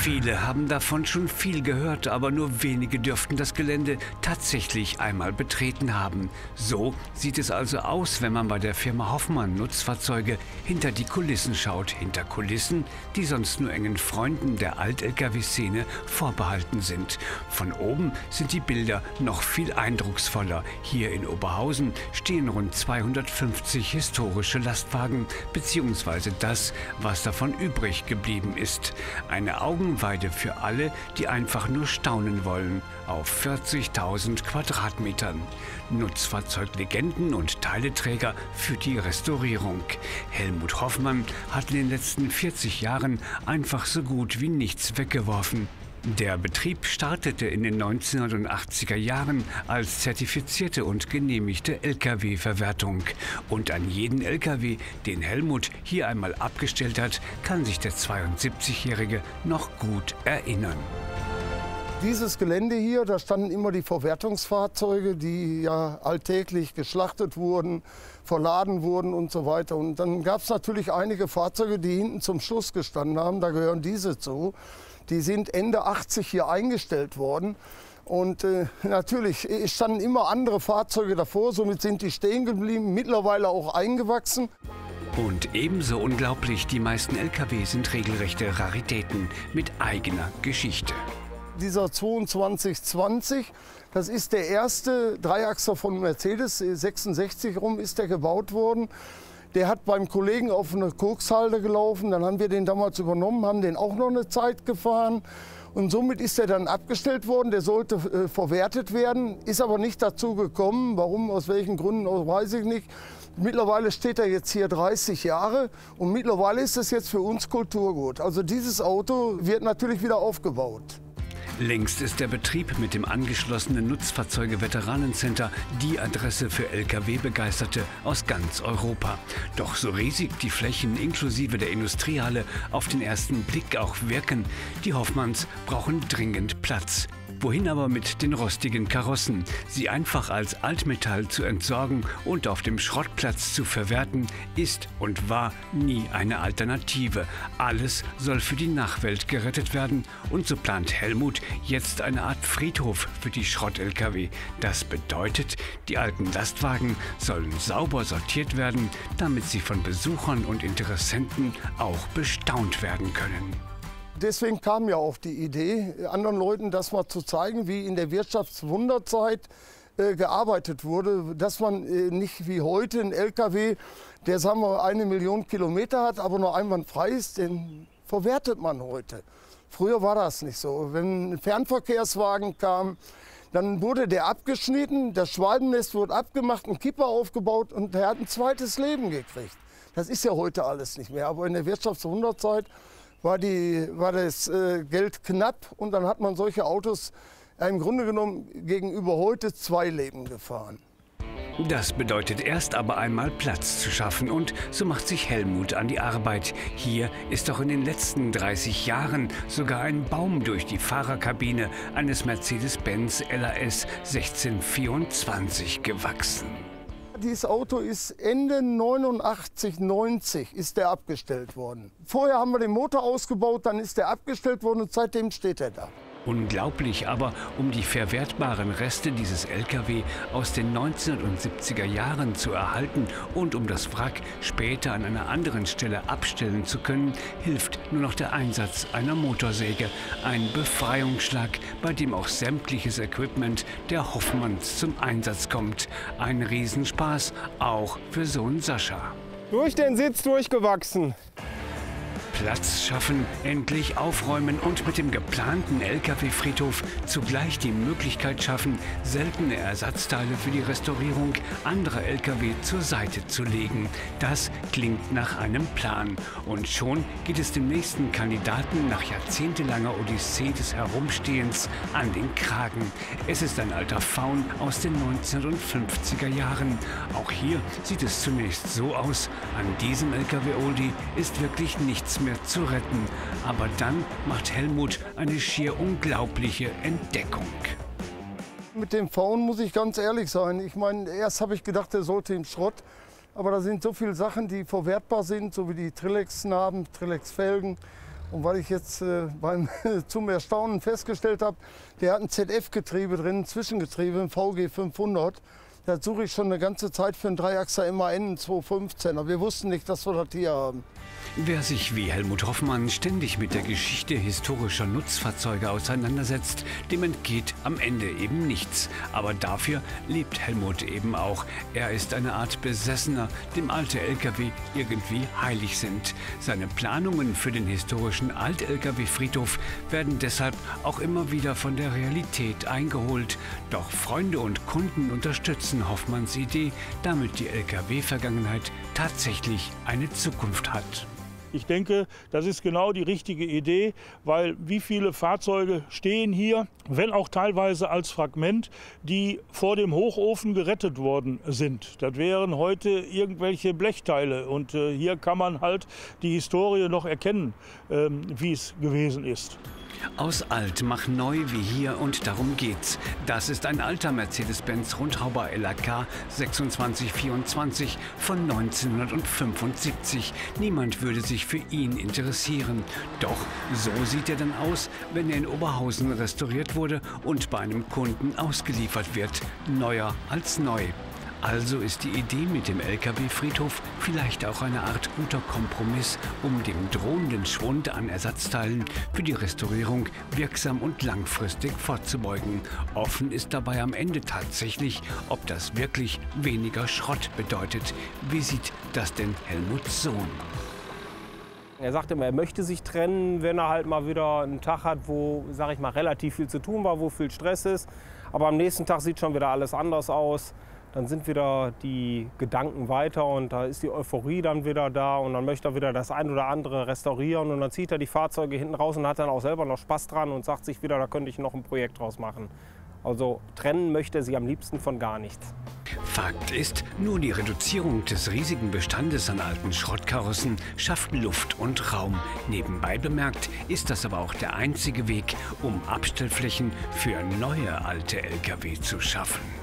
Viele haben davon schon viel gehört, aber nur wenige dürften das Gelände tatsächlich einmal betreten haben. So sieht es also aus, wenn man bei der Firma Hoffmann Nutzfahrzeuge hinter die Kulissen schaut. Hinter Kulissen, die sonst nur engen Freunden der Alt-Lkw-Szene vorbehalten sind. Von oben sind die Bilder noch viel eindrucksvoller. Hier in Oberhausen stehen rund 250 historische Lastwagen, beziehungsweise das, was davon übrig geblieben ist. Eine Augenweide für alle, die einfach nur staunen wollen, auf 40.000 Quadratmetern. Nutzfahrzeuglegenden und Teileträger für die Restaurierung. Helmut Hoffmann hat in den letzten 40 Jahren einfach so gut wie nichts weggeworfen. Der Betrieb startete in den 1980er Jahren als zertifizierte und genehmigte Lkw-Verwertung. Und an jeden Lkw, den Helmut hier einmal abgestellt hat, kann sich der 72-Jährige noch gut erinnern. Dieses Gelände hier, da standen immer die Verwertungsfahrzeuge, die ja alltäglich geschlachtet wurden, verladen wurden und so weiter. Und dann gab es natürlich einige Fahrzeuge, die hinten zum Schluss gestanden haben, da gehören diese zu. Die sind Ende 80 hier eingestellt worden. Und natürlich standen immer andere Fahrzeuge davor, somit sind die stehen geblieben, mittlerweile auch eingewachsen. Und ebenso unglaublich, die meisten Lkw sind regelrechte Raritäten mit eigener Geschichte. Dieser 2220, das ist der erste Dreiachser von Mercedes, 66 rum ist der gebaut worden. Der hat beim Kollegen auf eine Kokshalde gelaufen, dann haben wir den damals übernommen, haben den auch noch eine Zeit gefahren. Und somit ist er dann abgestellt worden, der sollte verwertet werden, ist aber nicht dazu gekommen. Warum, aus welchen Gründen, weiß ich nicht. Mittlerweile steht er jetzt hier 30 Jahre und mittlerweile ist es jetzt für uns Kulturgut. Also dieses Auto wird natürlich wieder aufgebaut. Längst ist der Betrieb mit dem angeschlossenen Nutzfahrzeuge-Veteranencenter die Adresse für Lkw-Begeisterte aus ganz Europa. Doch so riesig die Flächen inklusive der Industriehalle auf den ersten Blick auch wirken, die Hoffmanns brauchen dringend Platz. Wohin aber mit den rostigen Karossen? Sie einfach als Altmetall zu entsorgen und auf dem Schrottplatz zu verwerten, ist und war nie eine Alternative. Alles soll für die Nachwelt gerettet werden und so plant Helmut jetzt eine Art Friedhof für die Schrott-Lkw. Das bedeutet, die alten Lastwagen sollen sauber sortiert werden, damit sie von Besuchern und Interessenten auch bestaunt werden können. Deswegen kam ja auch die Idee, anderen Leuten das mal zu zeigen, wie in der Wirtschaftswunderzeit gearbeitet wurde. Dass man nicht wie heute ein LKW, der sagen wir 1 Million Kilometer hat, aber nur einwandfrei ist, den verwertet man heute. Früher war das nicht so. Wenn ein Fernverkehrswagen kam, dann wurde der abgeschnitten, das Schwalbennest wurde abgemacht, ein Kipper aufgebaut und der hat ein zweites Leben gekriegt. Das ist ja heute alles nicht mehr, aber in der Wirtschaftswunderzeit war das Geld knapp und dann hat man solche Autos im Grunde genommen gegenüber heute 2 Leben gefahren. Das bedeutet erst aber einmal Platz zu schaffen und so macht sich Helmut an die Arbeit. Hier ist doch in den letzten 30 Jahren sogar ein Baum durch die Fahrerkabine eines Mercedes-Benz LAS 1624 gewachsen. Dieses Auto ist Ende 89, 90 ist der abgestellt worden. Vorher haben wir den Motor ausgebaut, dann ist der abgestellt worden und seitdem steht er da. Unglaublich aber, um die verwertbaren Reste dieses Lkw aus den 1970er Jahren zu erhalten und um das Wrack später an einer anderen Stelle abstellen zu können, hilft nur noch der Einsatz einer Motorsäge. Ein Befreiungsschlag, bei dem auch sämtliches Equipment der Hoffmanns zum Einsatz kommt. Ein Riesenspaß, auch für Sohn Sascha. Durch den Sitz durchgewachsen. Platz schaffen, endlich aufräumen und mit dem geplanten Lkw-Friedhof zugleich die Möglichkeit schaffen, seltene Ersatzteile für die Restaurierung anderer Lkw zur Seite zu legen. Das klingt nach einem Plan. Und schon geht es dem nächsten Kandidaten nach jahrzehntelanger Odyssee des Herumstehens an den Kragen. Es ist ein alter Faun aus den 1950er Jahren. Auch hier sieht es zunächst so aus, an diesem Lkw-Oldie ist wirklich nichts mehr zu retten. Aber dann macht Helmut eine schier unglaubliche Entdeckung. Mit dem Faun muss ich ganz ehrlich sein. Ich meine, erst habe ich gedacht, der sollte im Schrott. Aber da sind so viele Sachen, die verwertbar sind, so wie die Trilix-Narben, Trilix-Felgen Und weil ich jetzt zum Erstaunen festgestellt habe, der hat ein ZF-Getriebe drin, ein Zwischengetriebe, ein VG 500. Das suche ich schon eine ganze Zeit für einen Dreiachser MAN 215er. Wir wussten nicht, dass wir das hier haben. Wer sich wie Helmut Hoffmann ständig mit der Geschichte historischer Nutzfahrzeuge auseinandersetzt, dem entgeht am Ende eben nichts. Aber dafür lebt Helmut eben auch. Er ist eine Art Besessener, dem alte Lkw irgendwie heilig sind. Seine Planungen für den historischen Alt-Lkw-Friedhof werden deshalb auch immer wieder von der Realität eingeholt. Doch Freunde und Kunden unterstützen Hoffmanns Idee, damit die Lkw-Vergangenheit tatsächlich eine Zukunft hat. Ich denke, das ist genau die richtige Idee, weil wie viele Fahrzeuge stehen hier, wenn auch teilweise als Fragment, die vor dem Hochofen gerettet worden sind. Das wären heute irgendwelche Blechteile und hier kann man halt die Historie noch erkennen, wie es gewesen ist. Aus alt mach neu wie hier und darum geht's. Das ist ein alter Mercedes-Benz Rundhauber LAK 2624 von 1975. Niemand würde sich für ihn interessieren. Doch so sieht er dann aus, wenn er in Oberhausen restauriert wurde und bei einem Kunden ausgeliefert wird. Neuer als neu. Also ist die Idee mit dem Lkw-Friedhof vielleicht auch eine Art guter Kompromiss, um dem drohenden Schwund an Ersatzteilen für die Restaurierung wirksam und langfristig vorzubeugen. Offen ist dabei am Ende tatsächlich, ob das wirklich weniger Schrott bedeutet. Wie sieht das denn Helmuts Sohn? Er sagte immer, er möchte sich trennen, wenn er halt mal wieder einen Tag hat, wo, sag ich mal, relativ viel zu tun war, wo viel Stress ist. Aber am nächsten Tag sieht schon wieder alles anders aus. Dann sind wieder die Gedanken weiter und da ist die Euphorie dann wieder da und dann möchte er wieder das ein oder andere restaurieren und dann zieht er die Fahrzeuge hinten raus und hat dann auch selber noch Spaß dran und sagt sich wieder, da könnte ich noch ein Projekt draus machen. Also trennen möchte er sich am liebsten von gar nichts. Fakt ist, nur die Reduzierung des riesigen Bestandes an alten Schrottkarossen schafft Luft und Raum. Nebenbei bemerkt ist das aber auch der einzige Weg, um Abstellflächen für neue alte Lkw zu schaffen.